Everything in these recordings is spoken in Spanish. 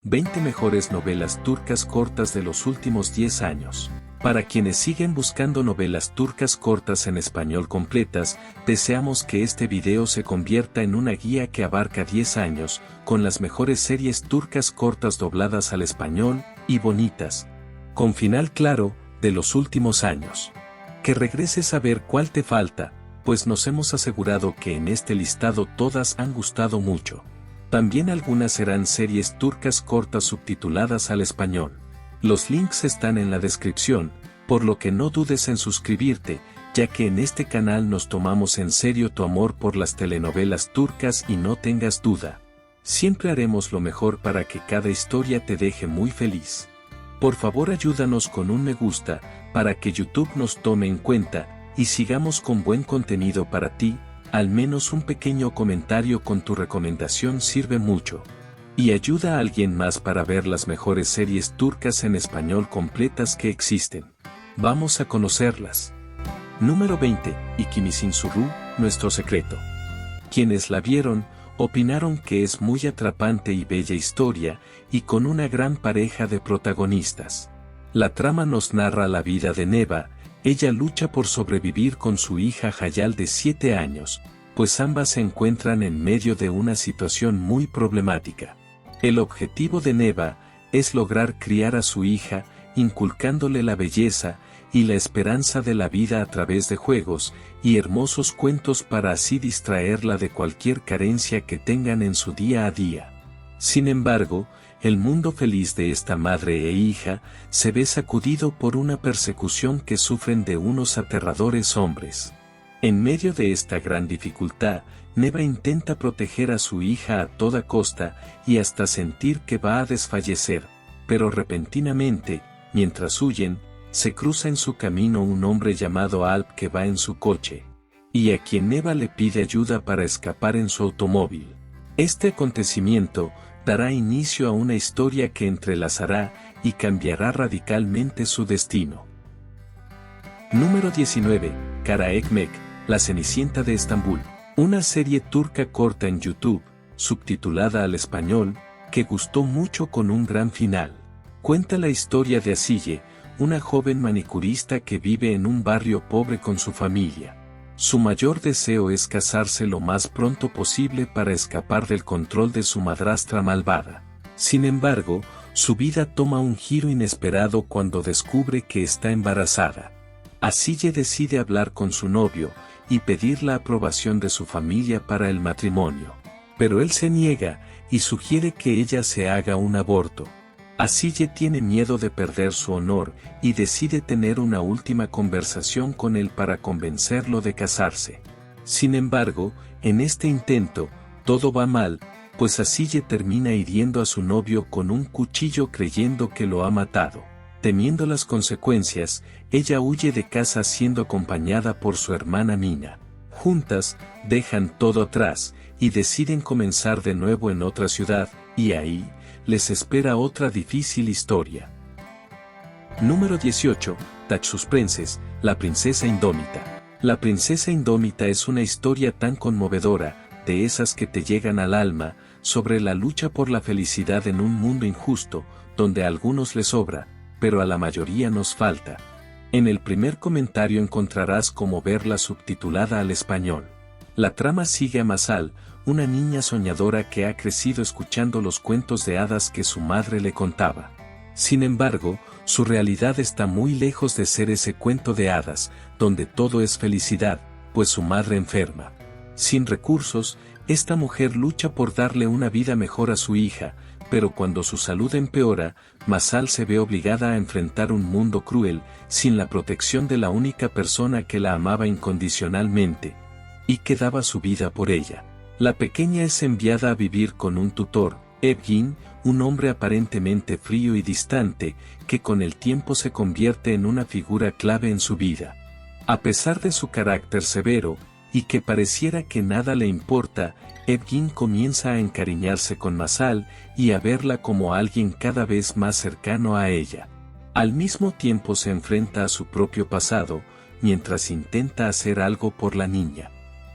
20 mejores novelas turcas cortas de los últimos 10 años. Para quienes siguen buscando novelas turcas cortas en español completas, deseamos que este video se convierta en una guía que abarca 10 años, con las mejores series turcas cortas dobladas al español, y bonitas. Con final claro, de los últimos años. Que regreses a ver cuál te falta, pues nos hemos asegurado que en este listado todas han gustado mucho. También algunas serán series turcas cortas subtituladas al español. Los links están en la descripción, por lo que no dudes en suscribirte, ya que en este canal nos tomamos en serio tu amor por las telenovelas turcas y no tengas duda. Siempre haremos lo mejor para que cada historia te deje muy feliz. Por favor ayúdanos con un me gusta, para que YouTube nos tome en cuenta, y sigamos con buen contenido para ti. Al menos un pequeño comentario con tu recomendación sirve mucho. Y ayuda a alguien más para ver las mejores series turcas en español completas que existen. Vamos a conocerlas. Número 20, Ikimisinsurru, Nuestro Secreto. Quienes la vieron, opinaron que es muy atrapante y bella historia, y con una gran pareja de protagonistas. La trama nos narra la vida de Neva. Ella lucha por sobrevivir con su hija Hayal de 7 años, pues ambas se encuentran en medio de una situación muy problemática. El objetivo de Neva es lograr criar a su hija, inculcándole la belleza y la esperanza de la vida a través de juegos y hermosos cuentos para así distraerla de cualquier carencia que tengan en su día a día. Sin embargo, el mundo feliz de esta madre e hija se ve sacudido por una persecución que sufren de unos aterradores hombres. En medio de esta gran dificultad, Neva intenta proteger a su hija a toda costa y hasta sentir que va a desfallecer, pero repentinamente, mientras huyen, se cruza en su camino un hombre llamado Alp que va en su coche, y a quien Neva le pide ayuda para escapar en su automóvil. Este acontecimiento dará inicio a una historia que entrelazará y cambiará radicalmente su destino. Número 19, Kara Ekmek, La Cenicienta de Estambul. Una serie turca corta en YouTube, subtitulada al español, que gustó mucho con un gran final. Cuenta la historia de Asiye, una joven manicurista que vive en un barrio pobre con su familia. Su mayor deseo es casarse lo más pronto posible para escapar del control de su madrastra malvada. Sin embargo, su vida toma un giro inesperado cuando descubre que está embarazada. Asiye decide hablar con su novio y pedir la aprobación de su familia para el matrimonio. Pero él se niega y sugiere que ella se haga un aborto. Asiye tiene miedo de perder su honor y decide tener una última conversación con él para convencerlo de casarse. Sin embargo, en este intento, todo va mal, pues Asiye termina hiriendo a su novio con un cuchillo creyendo que lo ha matado. Temiendo las consecuencias, ella huye de casa siendo acompañada por su hermana Mina. Juntas, dejan todo atrás y deciden comenzar de nuevo en otra ciudad, y ahí les espera otra difícil historia. Número 18, Tach Suspenses, La Princesa Indómita. La Princesa Indómita es una historia tan conmovedora, de esas que te llegan al alma, sobre la lucha por la felicidad en un mundo injusto, donde a algunos les sobra, pero a la mayoría nos falta. En el primer comentario encontrarás cómo verla subtitulada al español. La trama sigue a Masal, una niña soñadora que ha crecido escuchando los cuentos de hadas que su madre le contaba. Sin embargo, su realidad está muy lejos de ser ese cuento de hadas, donde todo es felicidad, pues su madre enferma. Sin recursos, esta mujer lucha por darle una vida mejor a su hija, pero cuando su salud empeora, Masal se ve obligada a enfrentar un mundo cruel, sin la protección de la única persona que la amaba incondicionalmente, y que daba su vida por ella. La pequeña es enviada a vivir con un tutor, Evgin, un hombre aparentemente frío y distante, que con el tiempo se convierte en una figura clave en su vida. A pesar de su carácter severo, y que pareciera que nada le importa, Evgin comienza a encariñarse con Masal y a verla como alguien cada vez más cercano a ella. Al mismo tiempo se enfrenta a su propio pasado, mientras intenta hacer algo por la niña.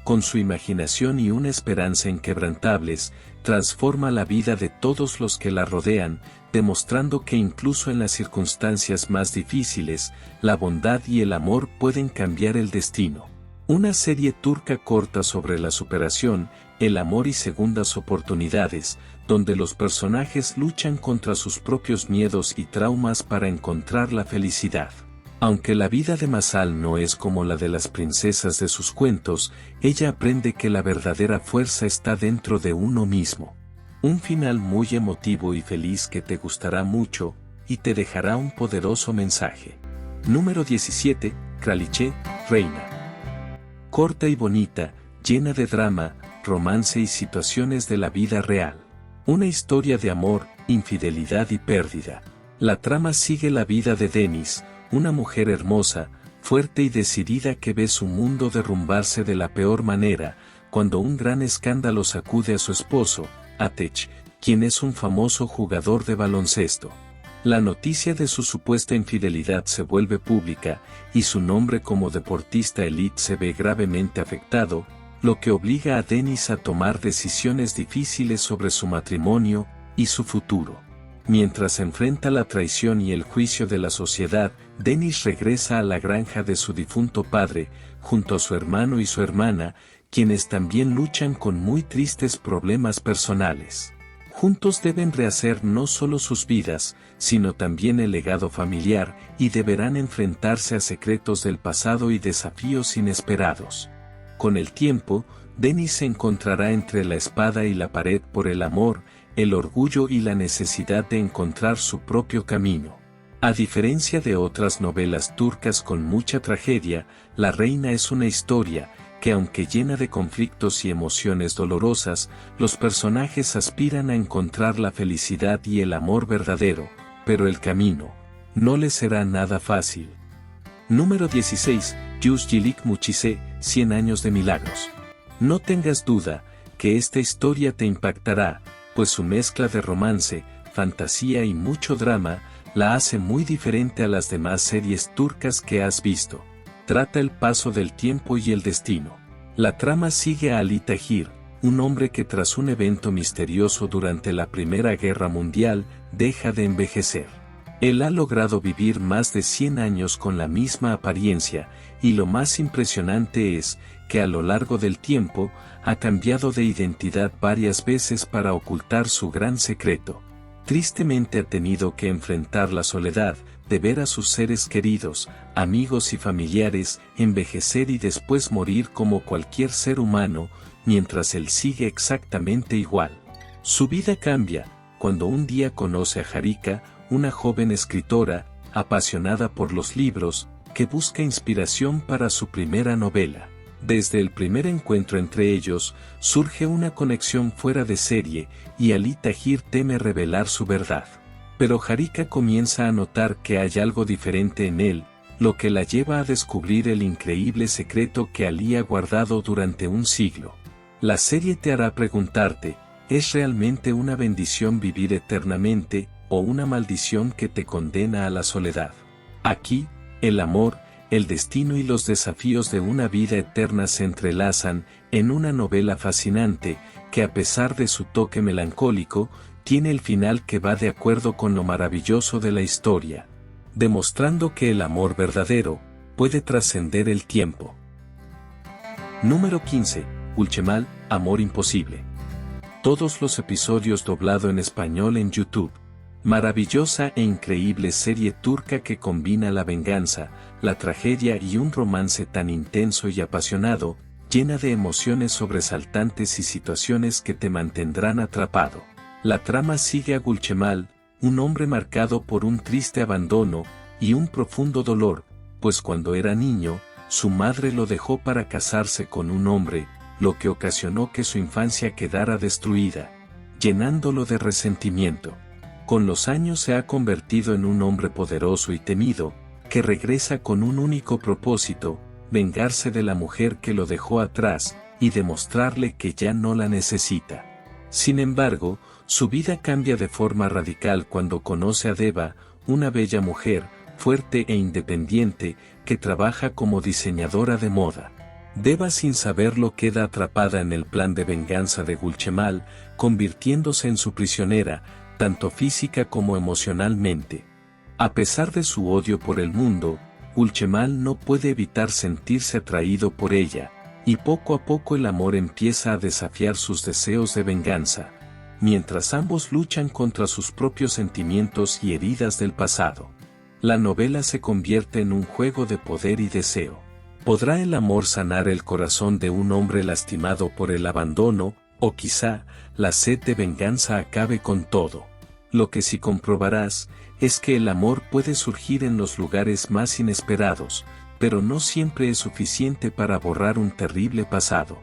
con su imaginación y una esperanza inquebrantables, transforma la vida de todos los que la rodean, demostrando que incluso en las circunstancias más difíciles, la bondad y el amor pueden cambiar el destino. Una serie turca corta sobre la superación, el amor y segundas oportunidades, donde los personajes luchan contra sus propios miedos y traumas para encontrar la felicidad. Aunque la vida de Masal no es como la de las princesas de sus cuentos, ella aprende que la verdadera fuerza está dentro de uno mismo. Un final muy emotivo y feliz que te gustará mucho, y te dejará un poderoso mensaje. Número 17, Kraliçe, Reina. Corta y bonita, llena de drama, romance y situaciones de la vida real. Una historia de amor, infidelidad y pérdida. La trama sigue la vida de Deniz, una mujer hermosa, fuerte y decidida que ve su mundo derrumbarse de la peor manera, cuando un gran escándalo sacude a su esposo, Ateş, quien es un famoso jugador de baloncesto. La noticia de su supuesta infidelidad se vuelve pública, y su nombre como deportista elite se ve gravemente afectado, lo que obliga a Deniz a tomar decisiones difíciles sobre su matrimonio y su futuro. Mientras enfrenta la traición y el juicio de la sociedad, Deniz regresa a la granja de su difunto padre, junto a su hermano y su hermana, quienes también luchan con muy tristes problemas personales. Juntos deben rehacer no solo sus vidas, sino también el legado familiar, y deberán enfrentarse a secretos del pasado y desafíos inesperados. Con el tiempo, Deniz se encontrará entre la espada y la pared por el amor, el orgullo y la necesidad de encontrar su propio camino. A diferencia de otras novelas turcas con mucha tragedia, La Reina es una historia que, aunque llena de conflictos y emociones dolorosas, los personajes aspiran a encontrar la felicidad y el amor verdadero, pero el camino no les será nada fácil. Número 16, Yüzyıllık Mucize, 100 años de milagros. No tengas duda que esta historia te impactará, pues su mezcla de romance, fantasía y mucho drama la hace muy diferente a las demás series turcas que has visto. Trata el paso del tiempo y el destino. La trama sigue a Ali Tahir, un hombre que tras un evento misterioso durante la Primera Guerra Mundial, deja de envejecer. Él ha logrado vivir más de 100 años con la misma apariencia, y lo más impresionante es que a lo largo del tiempo, ha cambiado de identidad varias veces para ocultar su gran secreto. Tristemente ha tenido que enfrentar la soledad, de ver a sus seres queridos, amigos y familiares, envejecer y después morir como cualquier ser humano, mientras él sigue exactamente igual. Su vida cambia, cuando un día conoce a Harika, una joven escritora, apasionada por los libros, que busca inspiración para su primera novela. Desde el primer encuentro entre ellos, surge una conexión fuera de serie, y Ali Tahir teme revelar su verdad. Pero Harika comienza a notar que hay algo diferente en él, lo que la lleva a descubrir el increíble secreto que Ali ha guardado durante un siglo. La serie te hará preguntarte, ¿es realmente una bendición vivir eternamente, o una maldición que te condena a la soledad? Aquí, el amor, el destino y los desafíos de una vida eterna se entrelazan en una novela fascinante, que a pesar de su toque melancólico, tiene el final que va de acuerdo con lo maravilloso de la historia, demostrando que el amor verdadero puede trascender el tiempo. Número 15, Gülcemal, Amor Imposible. Todos los episodios doblado en español en YouTube. Maravillosa e increíble serie turca que combina la venganza, la tragedia y un romance tan intenso y apasionado, llena de emociones sobresaltantes y situaciones que te mantendrán atrapado. La trama sigue a Gülcemal, un hombre marcado por un triste abandono y un profundo dolor, pues cuando era niño, su madre lo dejó para casarse con un hombre, lo que ocasionó que su infancia quedara destruida, llenándolo de resentimiento. Con los años se ha convertido en un hombre poderoso y temido, que regresa con un único propósito, vengarse de la mujer que lo dejó atrás, y demostrarle que ya no la necesita. Sin embargo, su vida cambia de forma radical cuando conoce a Deva, una bella mujer, fuerte e independiente, que trabaja como diseñadora de moda. Deva sin saberlo queda atrapada en el plan de venganza de Gulchemal, convirtiéndose en su prisionera, tanto física como emocionalmente. A pesar de su odio por el mundo, Gulchemal no puede evitar sentirse atraído por ella, y poco a poco el amor empieza a desafiar sus deseos de venganza, mientras ambos luchan contra sus propios sentimientos y heridas del pasado. La novela se convierte en un juego de poder y deseo. ¿Podrá el amor sanar el corazón de un hombre lastimado por el abandono, o quizá la sed de venganza acabe con todo? Lo que sí comprobarás es que el amor puede surgir en los lugares más inesperados, pero no siempre es suficiente para borrar un terrible pasado.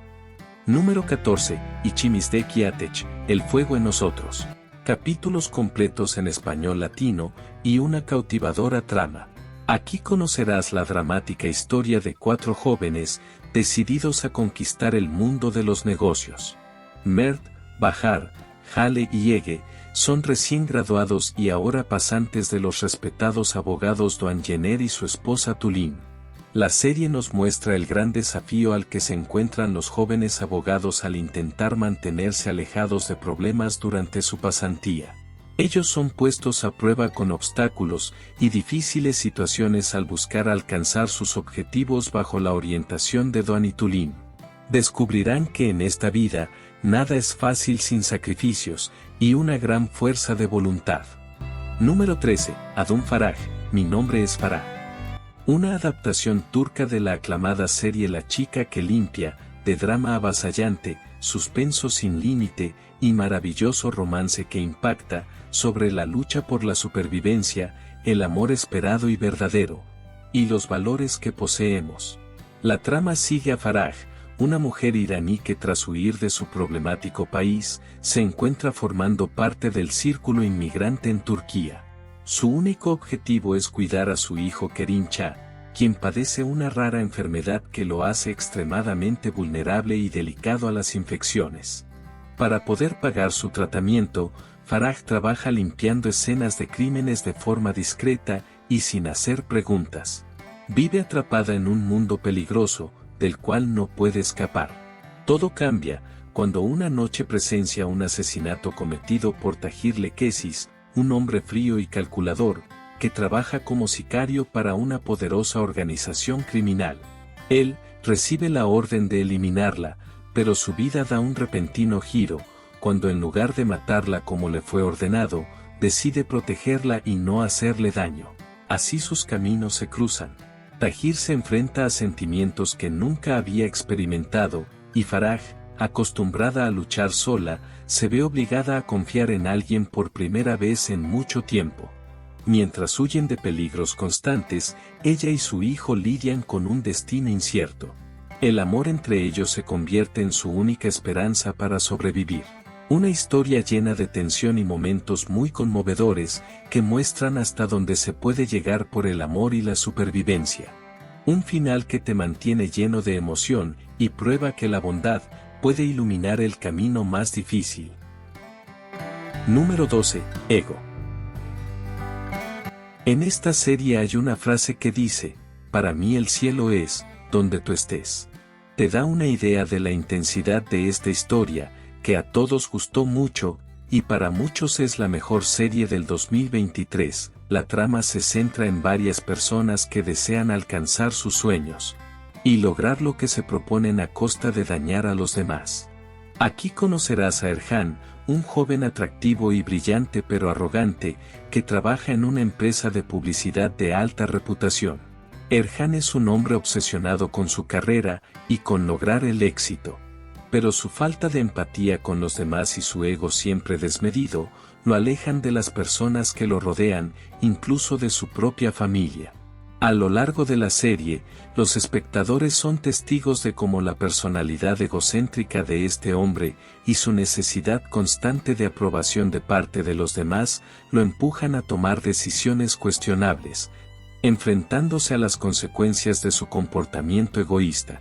Número 14. Ichimisdeki Atech, El fuego en nosotros. Capítulos completos en español latino y una cautivadora trama. Aquí conocerás la dramática historia de 4 jóvenes decididos a conquistar el mundo de los negocios. Mert, Bahar, Hale y Ege son recién graduados y ahora pasantes de los respetados abogados Doan Jenner y su esposa Tulin. La serie nos muestra el gran desafío al que se encuentran los jóvenes abogados al intentar mantenerse alejados de problemas durante su pasantía. Ellos son puestos a prueba con obstáculos y difíciles situaciones al buscar alcanzar sus objetivos bajo la orientación de Doan y Tulin. Descubrirán que en esta vida, nada es fácil sin sacrificios y una gran fuerza de voluntad. Número 13. Adun Faraj, Mi nombre es Farah. Una adaptación turca de la aclamada serie La chica que limpia, de drama avasallante, suspenso sin límite y maravilloso romance que impacta, sobre la lucha por la supervivencia, el amor esperado y verdadero, y los valores que poseemos. La trama sigue a Faraj, una mujer iraní que tras huir de su problemático país, se encuentra formando parte del círculo inmigrante en Turquía. Su único objetivo es cuidar a su hijo Kerim Shah, quien padece una rara enfermedad que lo hace extremadamente vulnerable y delicado a las infecciones. Para poder pagar su tratamiento, Faraj trabaja limpiando escenas de crímenes de forma discreta y sin hacer preguntas. Vive atrapada en un mundo peligroso, del cual no puede escapar. Todo cambia cuando una noche presencia un asesinato cometido por Tahir Lekesis, un hombre frío y calculador, que trabaja como sicario para una poderosa organización criminal. Él recibe la orden de eliminarla, pero su vida da un repentino giro, cuando en lugar de matarla como le fue ordenado, decide protegerla y no hacerle daño. Así sus caminos se cruzan. Tahir se enfrenta a sentimientos que nunca había experimentado, y Faraj, acostumbrada a luchar sola, se ve obligada a confiar en alguien por primera vez en mucho tiempo. Mientras huyen de peligros constantes, ella y su hijo lidian con un destino incierto. El amor entre ellos se convierte en su única esperanza para sobrevivir. Una historia llena de tensión y momentos muy conmovedores que muestran hasta dónde se puede llegar por el amor y la supervivencia. Un final que te mantiene lleno de emoción y prueba que la bondad puede iluminar el camino más difícil. Número 12. Ego. En esta serie hay una frase que dice: "Para mí el cielo es donde tú estés". Te da una idea de la intensidad de esta historia, que a todos gustó mucho, y para muchos es la mejor serie del 2023. La trama se centra en varias personas que desean alcanzar sus sueños y lograr lo que se proponen a costa de dañar a los demás. Aquí conocerás a Erhan, un joven atractivo y brillante pero arrogante, que trabaja en una empresa de publicidad de alta reputación. Erhan es un hombre obsesionado con su carrera y con lograr el éxito. Pero su falta de empatía con los demás y su ego siempre desmedido, lo alejan de las personas que lo rodean, incluso de su propia familia. A lo largo de la serie, los espectadores son testigos de cómo la personalidad egocéntrica de este hombre y su necesidad constante de aprobación de parte de los demás lo empujan a tomar decisiones cuestionables, enfrentándose a las consecuencias de su comportamiento egoísta.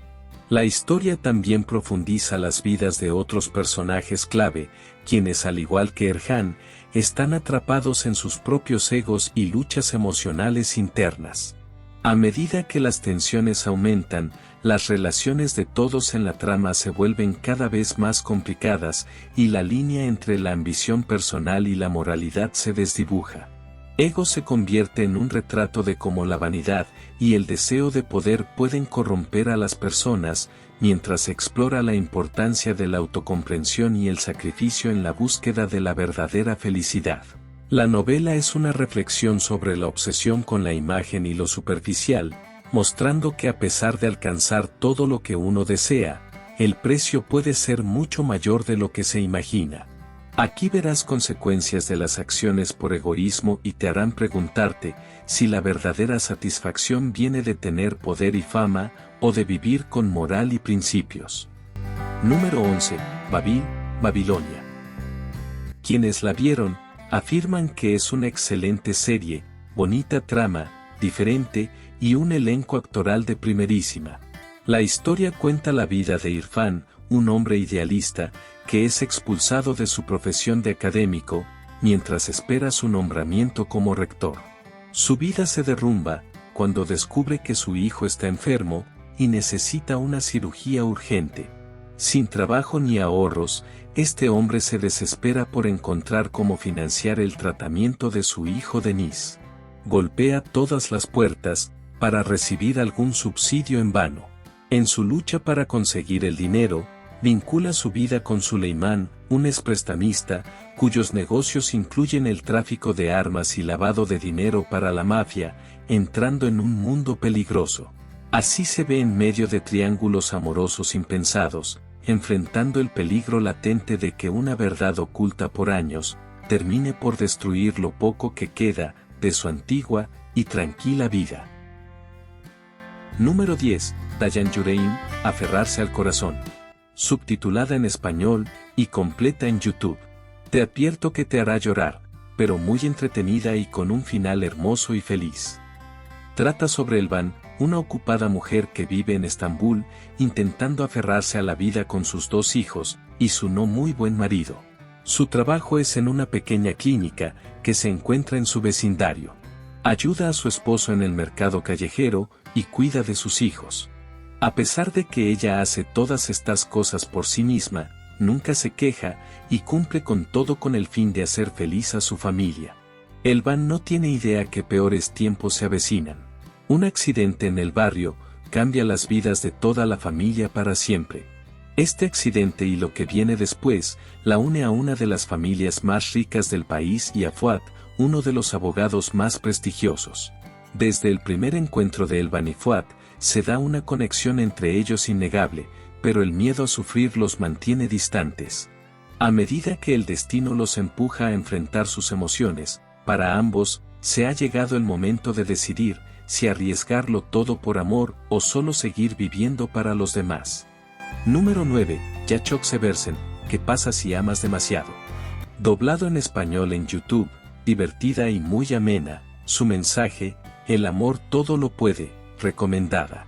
La historia también profundiza las vidas de otros personajes clave, quienes al igual que Erhan, están atrapados en sus propios egos y luchas emocionales internas. A medida que las tensiones aumentan, las relaciones de todos en la trama se vuelven cada vez más complicadas y la línea entre la ambición personal y la moralidad se desdibuja. Ego se convierte en un retrato de cómo la vanidad y el deseo de poder pueden corromper a las personas, mientras explora la importancia de la autocomprensión y el sacrificio en la búsqueda de la verdadera felicidad. La novela es una reflexión sobre la obsesión con la imagen y lo superficial, mostrando que a pesar de alcanzar todo lo que uno desea, el precio puede ser mucho mayor de lo que se imagina. Aquí verás consecuencias de las acciones por egoísmo y te harán preguntarte si la verdadera satisfacción viene de tener poder y fama o de vivir con moral y principios. Número 11. Babilonia. Quienes la vieron, afirman que es una excelente serie, bonita trama, diferente y un elenco actoral de primerísima. La historia cuenta la vida de Irfan, un hombre idealista, que es expulsado de su profesión de académico, mientras espera su nombramiento como rector. Su vida se derrumba cuando descubre que su hijo está enfermo y necesita una cirugía urgente. Sin trabajo ni ahorros, este hombre se desespera por encontrar cómo financiar el tratamiento de su hijo Denis. Golpea todas las puertas para recibir algún subsidio en vano. En su lucha para conseguir el dinero, vincula su vida con Suleimán, un exprestamista, cuyos negocios incluyen el tráfico de armas y lavado de dinero para la mafia, entrando en un mundo peligroso. Así se ve en medio de triángulos amorosos impensados, enfrentando el peligro latente de que una verdad oculta por años, termine por destruir lo poco que queda de su antigua y tranquila vida. Número 10. Dayan Yureim, Aferrarse al corazón. Subtitulada en español y completa en YouTube. Te advierto que te hará llorar, pero muy entretenida y con un final hermoso y feliz. Trata sobre Elvan, una ocupada mujer que vive en Estambul, intentando aferrarse a la vida con sus 2 hijos, y su no muy buen marido. Su trabajo es en una pequeña clínica, que se encuentra en su vecindario. Ayuda a su esposo en el mercado callejero, y cuida de sus hijos. A pesar de que ella hace todas estas cosas por sí misma, nunca se queja, y cumple con todo con el fin de hacer feliz a su familia. Elvan no tiene idea que peores tiempos se avecinan. Un accidente en el barrio cambia las vidas de toda la familia para siempre. Este accidente y lo que viene después la une a una de las familias más ricas del país y a Fuad, uno de los abogados más prestigiosos. Desde el primer encuentro de Elvan y Fuad, se da una conexión entre ellos innegable, pero el miedo a sufrir los mantiene distantes. A medida que el destino los empuja a enfrentar sus emociones, para ambos, se ha llegado el momento de decidir si arriesgarlo todo por amor o solo seguir viviendo para los demás. Número 9. Yachok Seversen, ¿qué pasa si amas demasiado? Doblado en español en YouTube, divertida y muy amena, su mensaje, el amor todo lo puede, recomendada.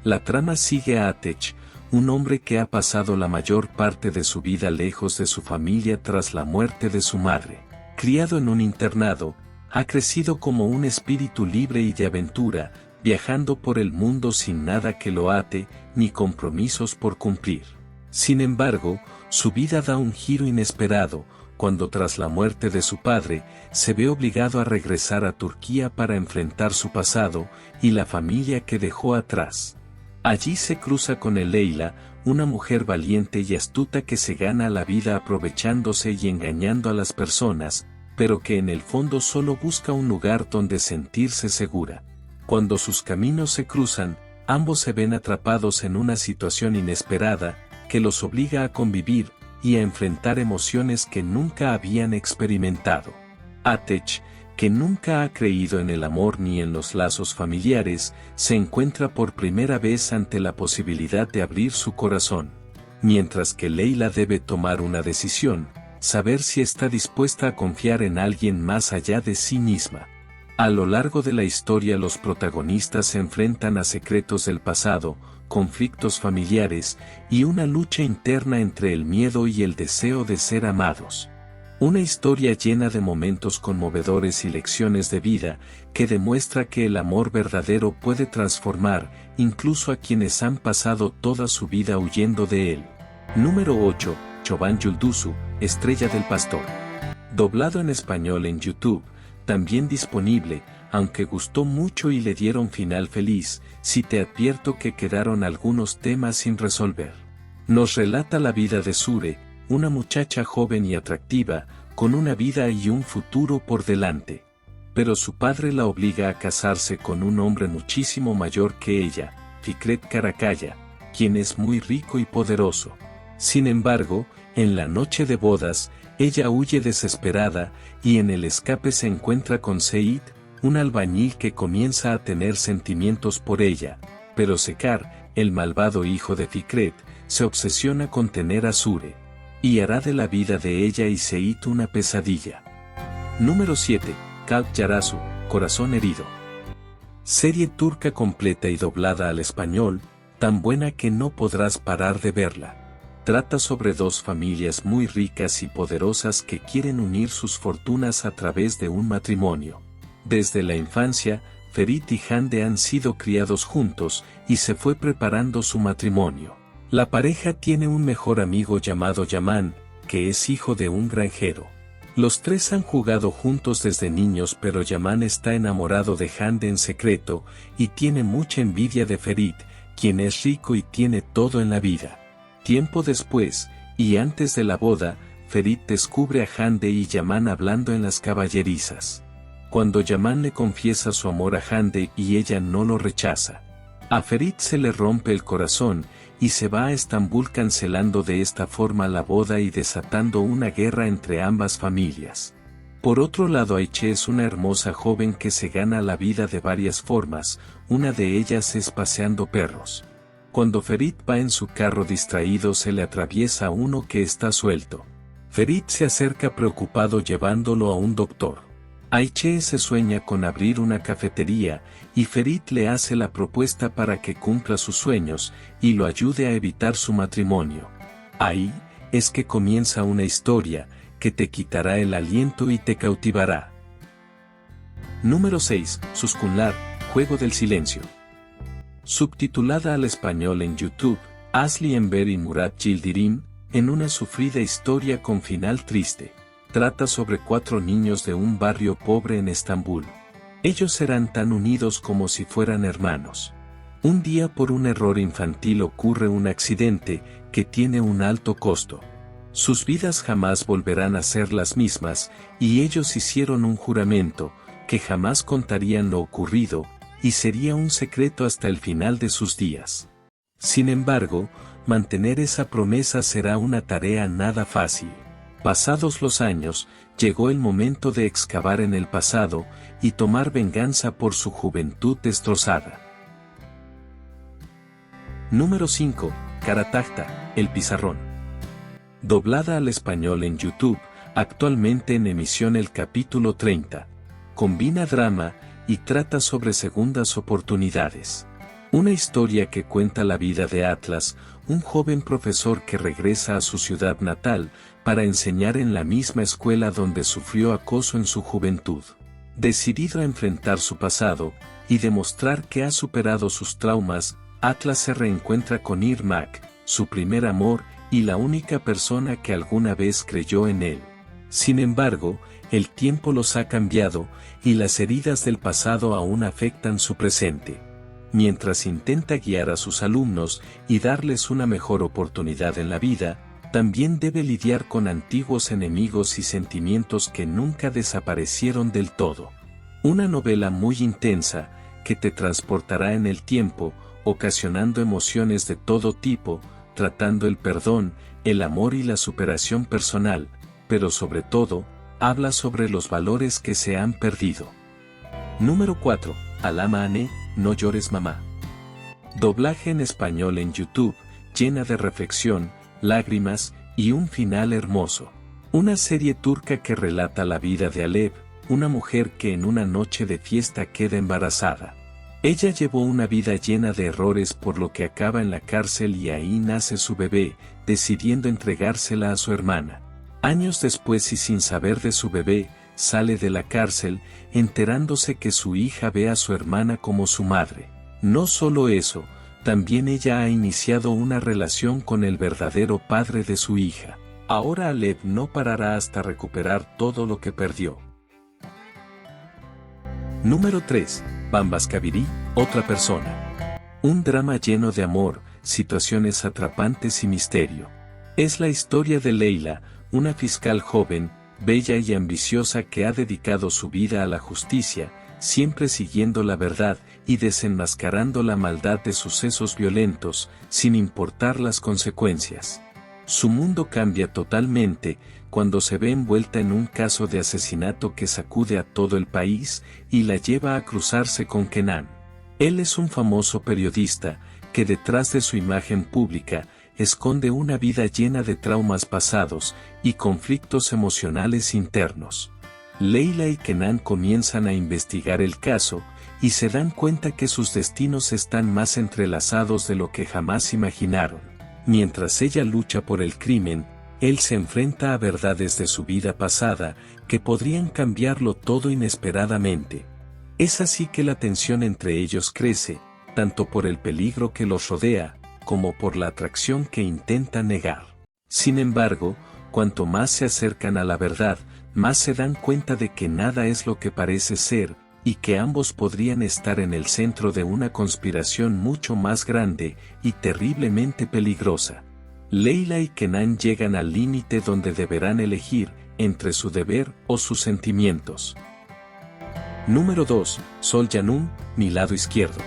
La trama sigue a Atech, un hombre que ha pasado la mayor parte de su vida lejos de su familia tras la muerte de su madre. Criado en un internado, ha crecido como un espíritu libre y de aventura, viajando por el mundo sin nada que lo ate, ni compromisos por cumplir. Sin embargo, su vida da un giro inesperado, cuando tras la muerte de su padre, se ve obligado a regresar a Turquía para enfrentar su pasado y la familia que dejó atrás. Allí se cruza con Leila, una mujer valiente y astuta que se gana la vida aprovechándose y engañando a las personas, pero que en el fondo solo busca un lugar donde sentirse segura. Cuando sus caminos se cruzan, ambos se ven atrapados en una situación inesperada, que los obliga a convivir y a enfrentar emociones que nunca habían experimentado. Atech, que nunca ha creído en el amor ni en los lazos familiares, se encuentra por primera vez ante la posibilidad de abrir su corazón. Mientras que Leila debe tomar una decisión, saber si está dispuesta a confiar en alguien más allá de sí misma. A lo largo de la historia los protagonistas se enfrentan a secretos del pasado, conflictos familiares y una lucha interna entre el miedo y el deseo de ser amados. Una historia llena de momentos conmovedores y lecciones de vida, que demuestra que el amor verdadero puede transformar, incluso a quienes han pasado toda su vida huyendo de él. Número 8. Çoban Yıldızı, Estrella del Pastor. Doblado en español en YouTube, también disponible, aunque gustó mucho y le dieron final feliz, si te advierto que quedaron algunos temas sin resolver. Nos relata la vida de Sure, una muchacha joven y atractiva, con una vida y un futuro por delante. Pero su padre la obliga a casarse con un hombre muchísimo mayor que ella, Fikret Karakaya, quien es muy rico y poderoso. Sin embargo, en la noche de bodas, ella huye desesperada, y en el escape se encuentra con Seyit, un albañil que comienza a tener sentimientos por ella, pero Sekar, el malvado hijo de Fikret, se obsesiona con tener a Sure, y hará de la vida de ella y Seyit una pesadilla. Número 7. Kalp Yarasu, Corazón Herido. Serie turca completa y doblada al español, tan buena que no podrás parar de verla. Trata sobre dos familias muy ricas y poderosas que quieren unir sus fortunas a través de un matrimonio. Desde la infancia, Ferit y Hande han sido criados juntos, y se fue preparando su matrimonio. La pareja tiene un mejor amigo llamado Yaman, que es hijo de un granjero. Los tres han jugado juntos desde niños, pero Yaman está enamorado de Hande en secreto, y tiene mucha envidia de Ferit, quien es rico y tiene todo en la vida. Tiempo después, y antes de la boda, Ferit descubre a Hande y Yaman hablando en las caballerizas. Cuando Yaman le confiesa su amor a Hande y ella no lo rechaza, a Ferit se le rompe el corazón, y se va a Estambul cancelando de esta forma la boda y desatando una guerra entre ambas familias. Por otro lado, Ayche es una hermosa joven que se gana la vida de varias formas, una de ellas es paseando perros. Cuando Ferit va en su carro distraído se le atraviesa uno que está suelto. Ferit se acerca preocupado llevándolo a un doctor. Ayche se sueña con abrir una cafetería, y Ferit le hace la propuesta para que cumpla sus sueños, y lo ayude a evitar su matrimonio. Ahí, es que comienza una historia, que te quitará el aliento y te cautivará. Número 6. Suskunlar, Juego del Silencio. Subtitulada al español en YouTube, Asli Enver y Murat Yildirim, en una sufrida historia con final triste. Trata sobre 4 niños de un barrio pobre en Estambul. Ellos serán tan unidos como si fueran hermanos. Un día por un error infantil ocurre un accidente, que tiene un alto costo. Sus vidas jamás volverán a ser las mismas, y ellos hicieron un juramento, que jamás contarían lo ocurrido, y sería un secreto hasta el final de sus días. Sin embargo, mantener esa promesa será una tarea nada fácil. Pasados los años, llegó el momento de excavar en el pasado, y tomar venganza por su juventud destrozada. Número 5. Karatahta, El Pizarrón. Doblada al español en YouTube, actualmente en emisión el capítulo 30. Combina drama, y trata sobre segundas oportunidades. Una historia que cuenta la vida de Atlas, un joven profesor que regresa a su ciudad natal, para enseñar en la misma escuela donde sufrió acoso en su juventud. Decidido a enfrentar su pasado, y demostrar que ha superado sus traumas, Atlas se reencuentra con Irmak, su primer amor, y la única persona que alguna vez creyó en él. Sin embargo, el tiempo los ha cambiado, y las heridas del pasado aún afectan su presente. Mientras intenta guiar a sus alumnos y darles una mejor oportunidad en la vida, también debe lidiar con antiguos enemigos y sentimientos que nunca desaparecieron del todo. Una novela muy intensa, que te transportará en el tiempo, ocasionando emociones de todo tipo, tratando el perdón, el amor y la superación personal, pero sobre todo, habla sobre los valores que se han perdido. Número 4. Alama Ane, No llores mamá. Doblaje en español en YouTube, llena de reflexión, lágrimas, y un final hermoso. Una serie turca que relata la vida de Alev, una mujer que en una noche de fiesta queda embarazada. Ella llevó una vida llena de errores por lo que acaba en la cárcel y ahí nace su bebé, decidiendo entregársela a su hermana. Años después y sin saber de su bebé, sale de la cárcel, enterándose que su hija ve a su hermana como su madre. No solo eso, también ella ha iniciado una relación con el verdadero padre de su hija. Ahora Alep no parará hasta recuperar todo lo que perdió. Número 3. Bambas Kabiri, otra persona. Un drama lleno de amor, situaciones atrapantes y misterio. Es la historia de Leila, una fiscal joven, bella y ambiciosa que ha dedicado su vida a la justicia, siempre siguiendo la verdad y desenmascarando la maldad de sucesos violentos, sin importar las consecuencias. Su mundo cambia totalmente cuando se ve envuelta en un caso de asesinato que sacude a todo el país y la lleva a cruzarse con Kenan. Él es un famoso periodista que detrás de su imagen pública esconde una vida llena de traumas pasados y conflictos emocionales internos. Leila y Kenan comienzan a investigar el caso y se dan cuenta que sus destinos están más entrelazados de lo que jamás imaginaron. Mientras ella lucha por el crimen, él se enfrenta a verdades de su vida pasada que podrían cambiarlo todo inesperadamente. Es así que la tensión entre ellos crece, tanto por el peligro que los rodea, como por la atracción que intentan negar. Sin embargo, cuanto más se acercan a la verdad, más se dan cuenta de que nada es lo que parece ser, y que ambos podrían estar en el centro de una conspiración mucho más grande y terriblemente peligrosa. Leila y Kenan llegan al límite donde deberán elegir entre su deber o sus sentimientos. Número 2. Sol Yanum, mi lado izquierdo.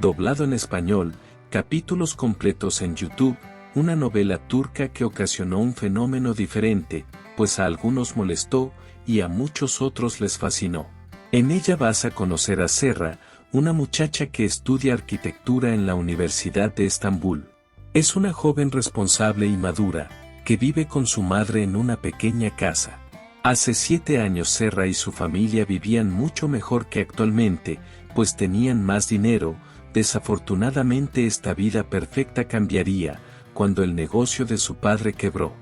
Doblado en español, capítulos completos en YouTube, una novela turca que ocasionó un fenómeno diferente, pues a algunos molestó y a muchos otros les fascinó. En ella vas a conocer a Serra, una muchacha que estudia arquitectura en la Universidad de Estambul. Es una joven responsable y madura, que vive con su madre en una pequeña casa. Hace 7 años Serra y su familia vivían mucho mejor que actualmente, pues tenían más dinero. Desafortunadamente esta vida perfecta cambiaría, cuando el negocio de su padre quebró.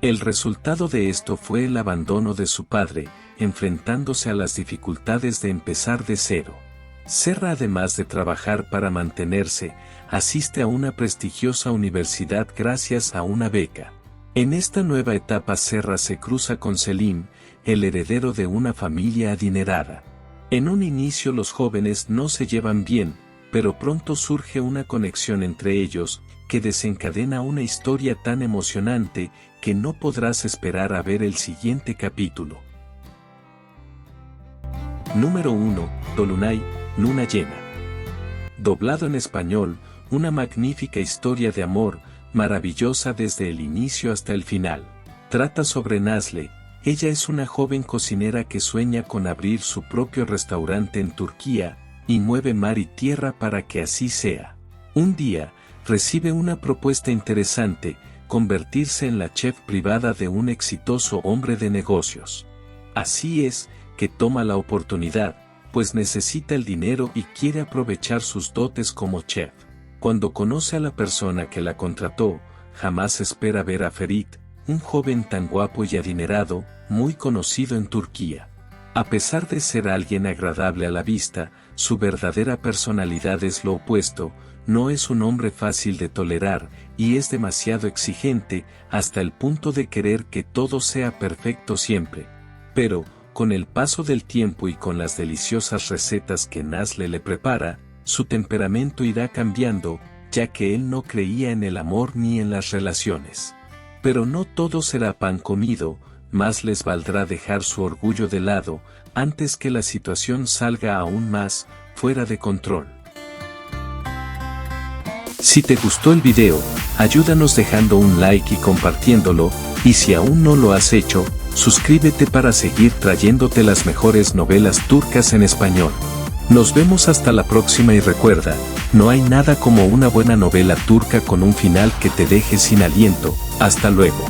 El resultado de esto fue el abandono de su padre, enfrentándose a las dificultades de empezar de cero. Serra, además de trabajar para mantenerse, asiste a una prestigiosa universidad gracias a una beca. En esta nueva etapa Serra se cruza con Selim, el heredero de una familia adinerada. En un inicio los jóvenes no se llevan bien, pero pronto surge una conexión entre ellos, que desencadena una historia tan emocionante que no podrás esperar a ver el siguiente capítulo. Número 1. Dolunay, Luna Llena. Doblado en español, una magnífica historia de amor, maravillosa desde el inicio hasta el final. Trata sobre Nazle. Ella es una joven cocinera que sueña con abrir su propio restaurante en Turquía, y mueve mar y tierra para que así sea. Un día, recibe una propuesta interesante, convertirse en la chef privada de un exitoso hombre de negocios. Así es, que toma la oportunidad, pues necesita el dinero y quiere aprovechar sus dotes como chef. Cuando conoce a la persona que la contrató, jamás espera ver a Ferit, un joven tan guapo y adinerado, muy conocido en Turquía. A pesar de ser alguien agradable a la vista, su verdadera personalidad es lo opuesto. No es un hombre fácil de tolerar, y es demasiado exigente, hasta el punto de querer que todo sea perfecto siempre. Pero, con el paso del tiempo y con las deliciosas recetas que Nazle le prepara, su temperamento irá cambiando, ya que él no creía en el amor ni en las relaciones. Pero no todo será pan comido, más les valdrá dejar su orgullo de lado, antes que la situación salga aún más fuera de control. Si te gustó el video, ayúdanos dejando un like y compartiéndolo, y si aún no lo has hecho, suscríbete para seguir trayéndote las mejores novelas turcas en español. Nos vemos hasta la próxima y recuerda, no hay nada como una buena novela turca con un final que te deje sin aliento. Hasta luego.